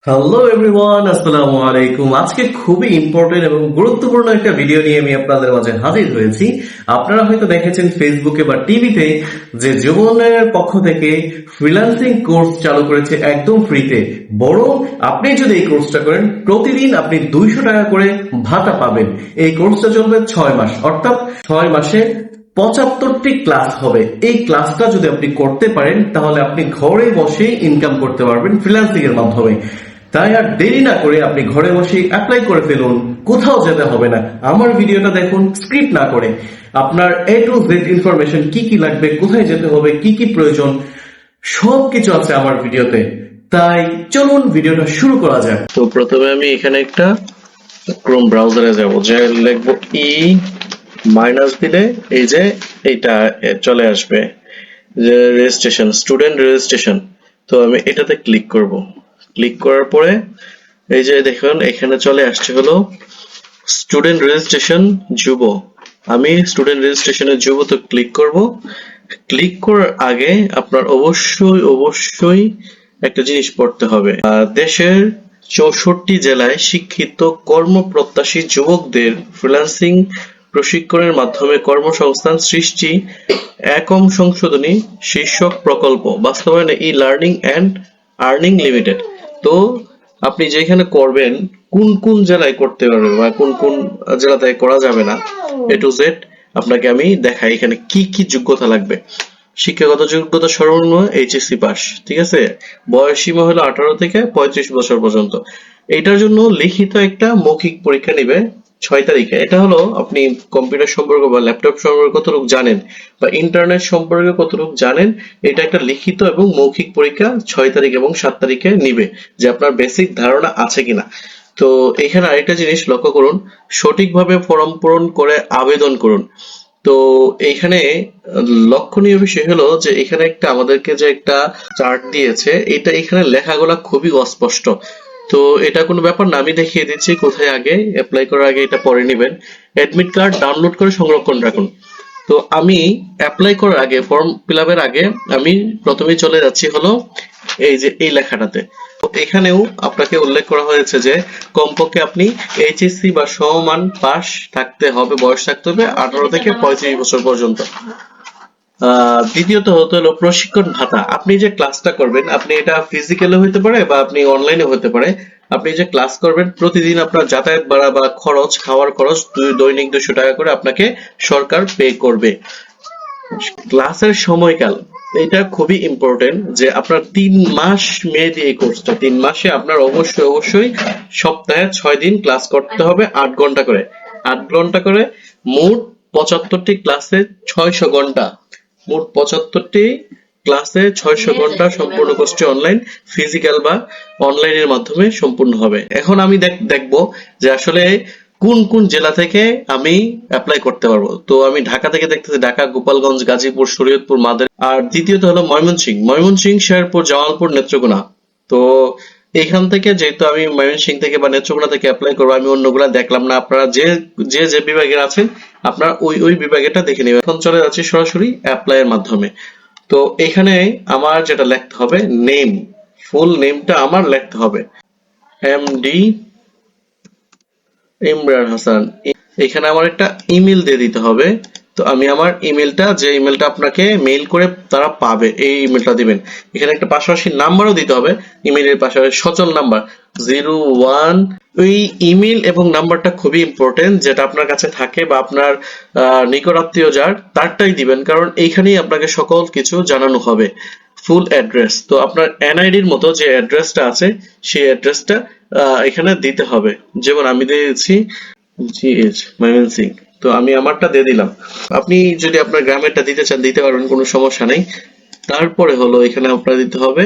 Hello everyone, আসসালামু আলাইকুম। আজকে খুবই ইম্পর্টেন্ট এবং গুরুত্বপূর্ণ একটা ভিডিও নিয়ে আমি আপনাদের মাঝে হাজির হয়েছি। আপনারা হয়তো দেখেছেন ফেসবুকে বা টিভিতে যে জীবনের পক্ষ থেকে ফ্রিল্যান্সিং কোর্স চালু করেছে একদম ফ্রিতে। বরং আপনি যদি এই কোর্সটা করেন প্রতিদিন আপনি 200 টাকা করে ভাতা পাবেন। এই কোর্সটা চলবে 6 মাস, অর্থাৎ 6 মাসে 75টি ক্লাস হবে। এই ক্লাসটা যদি আপনি করতে পারেন তাহলে আপনি ঘরে বসেই ইনকাম করতে পারবেন ফ্রিল্যান্সিং এর মাধ্যমে। তাই আর দেরি না করে আপনি ঘরে বসে অ্যাপ্লাই করে ফেলুন, কোথাও যেতে হবে না। আমার ভিডিওটা দেখুন স্ক্রিপ্ট না করে। আপনার এ টু জেড ইনফরমেশন কি কি লাগবে, কোথায় যেতে হবে, কি কি প্রয়োজন, সবকিছু আছে আমার ভিডিওতে। তাই চলুন ভিডিওটা শুরু করা যাক। তো প্রথমে আমি এখানে একটা ক্রোম ব্রাউজারে যাব, যে লিখবো মাইনাস দিলে এই যে এটা চলে আসবে, যে রেজিস্ট্রেশন, স্টুডেন্ট রেজিস্ট্রেশন। তো আমি এটাতে ক্লিক করব। ক্লিক করার পরে এই যে দেখুন এখানে চলে আসছে হলো স্টুডেন্ট রেজিস্ট্রেশন যুব। আমি স্টুডেন্ট রেজিস্ট্রেশনের যুব তো ক্লিক করব। ক্লিক করার আগে আপনার অবশ্যই একটা জিনিস পড়তে হবে। দেশের 64 জেলায় শিক্ষিত কর্মপ্রত্যাশী যুবকদের ফ্রিল্যান্সিং প্রশিক্ষণের মাধ্যমে কর্মসংস্থান সৃষ্টি একম সংশোধনী শীর্ষক প্রকল্প বাস্তবায়নে e learning and earning limited. তো আপনি যেখানে করবেন কোন কোন জেলায় করতে পারবেন বা কোন কোন জেলাতে করা যাবে না, এ টু জেড আপনাকে আমি দেখাই এখানে কি কি যোগ্যতা লাগবে। শিক্ষাগত যোগ্যতা সর্বনিম্ন এইচএসসি পাস, ঠিক আছে। বয়স সীমা হলো 18 থেকে 35 বছর পর্যন্ত। এটার জন্য লিখিত একটা মৌখিক পরীক্ষা নিবে 6 তারিখে। এটা হলো আপনি কম্পিউটার সম্পর্কে বা ল্যাপটপ সম্পর্কে কতটুকু জানেন বা ইন্টারনেট সম্পর্কে কতটুকু জানেন, এটা একটা লিখিত এবং মৌখিক পরীক্ষা 6 তারিখ এবং 7 তারিখে নিবে, যে আপনার বেসিক ধারণা আছে কিনা। তো এখানে আরেকটা জিনিস লক্ষ্য করুন, সঠিকভাবে ফর্ম পূরণ করে আবেদন করুন। তো এইখানে লক্ষণীয় বিষয় হলো যে এখানে একটা আমাদেরকে যে একটা চার্ট দিয়েছে, এটা এখানে লেখাগুলা খুবই অস্পষ্ট। তো এটা কোনো ব্যাপার না, আমি দেখিয়ে দিচ্ছি কোথায়। আগে অ্যাপ্লাই করার আগে এটা পড়ে নেবেন। অ্যাডমিট কার্ড ডাউনলোড করে সংরক্ষণ রাখুন। তো আমি অ্যাপ্লাই করার আগে, ফর্ম ফিল আপের আগে আমি প্রথমেই চলে যাচ্ছি হলো এই যে এই লেখাটাতে। তো এখানেও আপনাকে উল্লেখ করা হয়েছে যে কমপক্ষে আপনি এইচএসসি বা সমমান পাস থাকতে হবে, বয়স থাকতে হবে 18 থেকে 35 বছর পর্যন্ত। দ্বিতীয়ত হলো প্রশিক্ষণ ভাতা। আপনি যে ক্লাসটা করবেন, আপনি এটা ফিজিক্যালে হতে পারে বা আপনি অনলাইনে হতে পারে। আপনি যে ক্লাস করবেন প্রতিদিন আপনার যাতায়াত ভাড়া বা খরচ, খাওয়ার খরচ দৈনিক 200 টাকা করে আপনাকে সরকার পে করবে। ক্লাসের সময়কাল, এটা খুবই ইম্পর্টেন্ট, যে আপনার 3 মাস মেয়াদী এই কোর্সটা। 3 মাসে আপনার অবশ্যই সপ্তাহে 6 দিন ক্লাস করতে হবে, 8 ঘন্টা করে। 8 ঘন্টা করে মোট 75টি ক্লাসে 600 ঘন্টা। মোট 75টি ক্লাসে 600 ঘন্টা সম্পূর্ণ কোর্সটি অনলাইন, ফিজিক্যাল বা অনলাইনের মাধ্যমে সম্পূর্ণ হবে। এখন আমি দেখবো যে আসলে কোন কোন জেলা থেকে আমি অ্যাপ্লাই করতে পারবো। তো আমি ঢাকা থেকে দেখতেছি, ঢাকা, গোপালগঞ্জ, গাজীপুর, শরীয়তপুর, মাদার। আর দ্বিতীয়ত হলো ময়মনসিংহ, শেরপুর, জামালপুর, নেত্রকোনা। তো এখান থেকে যেহেতু আমি ময়মনসিংহ থেকে বা নেত্রকোনা থেকে অ্যাপ্লাই করবো, আমি অন্যগুলা দেখলাম না। আপনারা যে যে যে বিভাগের আছেন আপনারা ওই বিভাগেটা দেখে নেবেন। এখন চলে যাচ্ছি সরাসরি অ্যাপ্লাই এর মাধ্যমে। তো এখানে আমার যেটা লিখতে হবে, নেম, ফুল নেমটা আমার লিখতে হবে এমডি ইমরান হাসান। এখানে আমার একটা ইমেল দিয়ে দিতে হবে। তো আমি আমার ইমেলটা, যে ইমেলটা আপনাকে মেইল করে তারা পাবে, এই ইমেলটা দিবেন। এখানে একটা পাশাপাশি নাম্বারও দিতে হবে, ইমেলের পাশাপাশি সচল নাম্বার 01। ওই ইমেল এবং নাম্বারটা খুবই ইম্পর্টেন্ট, যেটা আপনার কাছে থাকে বা আপনার নিকট আত্মীয় যার, তারটাই দিবেন, কারণ এইখানেই আপনাকে সকল কিছু জানানো হবে। ফুল অ্যাড্রেস, তো আপনার এনআইডির মতো যে অ্যাড্রেসটা আছে সেই অ্যাড্রেসটা এখানে দিতে হবে। যেমন আমি দিয়েছি জিএইচ ময়মনসিংহ, তো আমি আমারটা দিয়ে দিলাম। আপনি যদি আপনার গ্রামেরটা দিতে চান দিতে পারবেন, কোনো সমস্যা নেই। তারপরে হলো এখানে আপনার দিতে হবে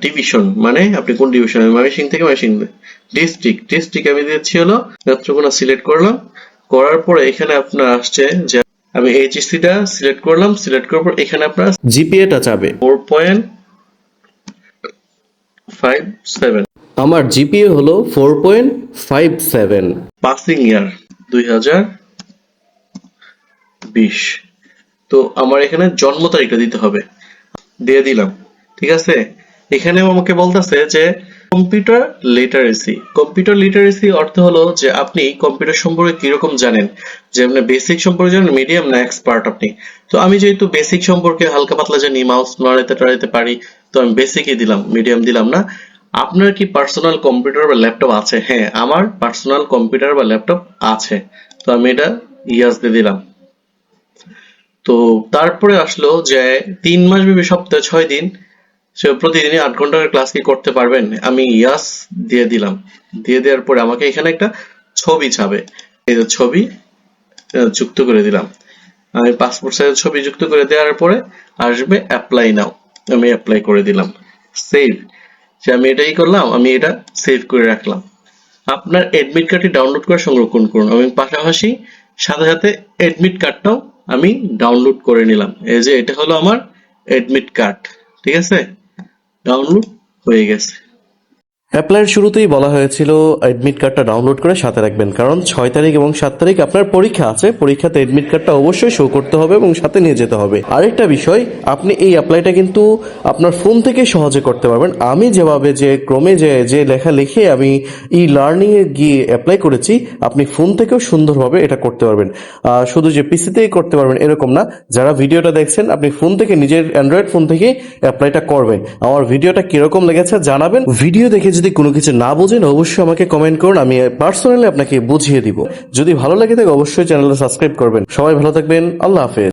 ডিভিশন, মানে আপনি কোন ডিভিশনে, ময়মনসিংহ থেকে ময়মনসিংহ। ডিস্ট্রিক্ট আমি দিচ্ছি হলো নেত্রকোনা, সিলেক্ট করলাম। করার পরে এখানে আপনার আসছে যে আমি এইচএসসি টা সিলেক্ট করলাম। সিলেক্ট করার পর এখানে আপনার জিপিএটা চাবে 4.57। আমার জিপিএ হলো 4.57। পাসিং ইয়ার 2020। তো আমার এখানে জন্ম তারিখটা দিতে হবে, দিয়ে দিলাম। ঠিক আছে, এখানেও আমাকে বলতেছে যে কম্পিউটার লিটারেসি অর্থ হলো যে আপনি কম্পিউটার সম্পর্কে কিরকম জানেন, যেমন বেসিক সম্পর্কে জানেন, মিডিয়াম না এক্সপার্ট আপনি। তো আমি যেহেতু বেসিক সম্পর্কে হালকা পাতলা জানি, মাউস নড়াইতে টড়াইতে পারি, তো আমি বেসিকই দিলাম, মিডিয়াম দিলাম না। আপনার কি পার্সোনাল কম্পিউটার বা ল্যাপটপ আছে? হ্যাঁ, আমার পার্সোনাল কম্পিউটার বা ল্যাপটপ আছে, তো আমি এটা ইয়াস দিয়ে দিলাম। তো তারপরে আসলো যে 3 মাস ব্যাপী সপ্তাহে 6 দিন, সে প্রতিদিনই 8 ঘন্টা করে ক্লাস কি করতে পারবেন? আমি ইয়াস দিয়ে দিলাম। দিয়ে দেওয়ার পরে আমাকে এখানে একটা ছবি চাবে, এই যে ছবি যুক্ত করে দিলাম। আমি পাসপোর্ট সাইজের ছবি যুক্ত করে দেওয়ার পরে আসবে অ্যাপ্লাই নাও, আমি অ্যাপ্লাই করে দিলাম। সেভ, যে আমি এটাই করলাম, আমি এটা সেভ করে রাখলাম। আপনার এডমিট কার্ডটি ডাউনলোড করে সংরক্ষণ করুন। আমি পাশাপাশি সাথে সাথে এডমিট কার্ডটাও আমি ডাউনলোড করে নিলাম। এই যে এটা হলো আমার এডমিট কার্ড, ঠিক আছে, ডাউনলোড হয়ে গেছে। অ্যাপ্লাইয়ের শুরুতেই বলা হয়েছিল অ্যাডমিট কার্ডটা ডাউনলোড করে সাথে রাখবেন, কারণ 6 তারিখ এবং 7 তারিখ আপনার পরীক্ষা আছে। পরীক্ষাতে অ্যাডমিট কার্ডটা অবশ্যই শো করতে হবে এবং সাথে নিয়ে যেতে হবে। আরেকটা বিষয়, আপনি এই অ্যাপ্লাইটা কিন্তু আপনার ফোন থেকে সহজে করতে পারবেন। আমি যেভাবে যে ক্রমে যে লেখা লিখে আমি ই লার্নিং এ গিয়ে অ্যাপ্লাই করেছি, আপনি ফোন থেকেও সুন্দরভাবে এটা করতে পারবেন। শুধু যে পিসিতেই করতে পারবেন এরকম না, যারা ভিডিওটা দেখছেন আপনি ফোন থেকে, নিজের অ্যান্ড্রয়েড ফোন থেকে অ্যাপ্লাইটা করবেন। আমার ভিডিওটা কিরকম লেগেছে জানাবেন। ভিডিও দেখে যদি কোনো কিছু না বোঝেন অবশ্যই আমাকে কমেন্ট করুন, আমি পার্সোনালি আপনাকে বুঝিয়ে দিব। যদি ভালো লাগে থাকে অবশ্যই চ্যানেলটা সাবস্ক্রাইব করবেন। সবাই ভালো থাকবেন, আল্লাহ হাফেজ।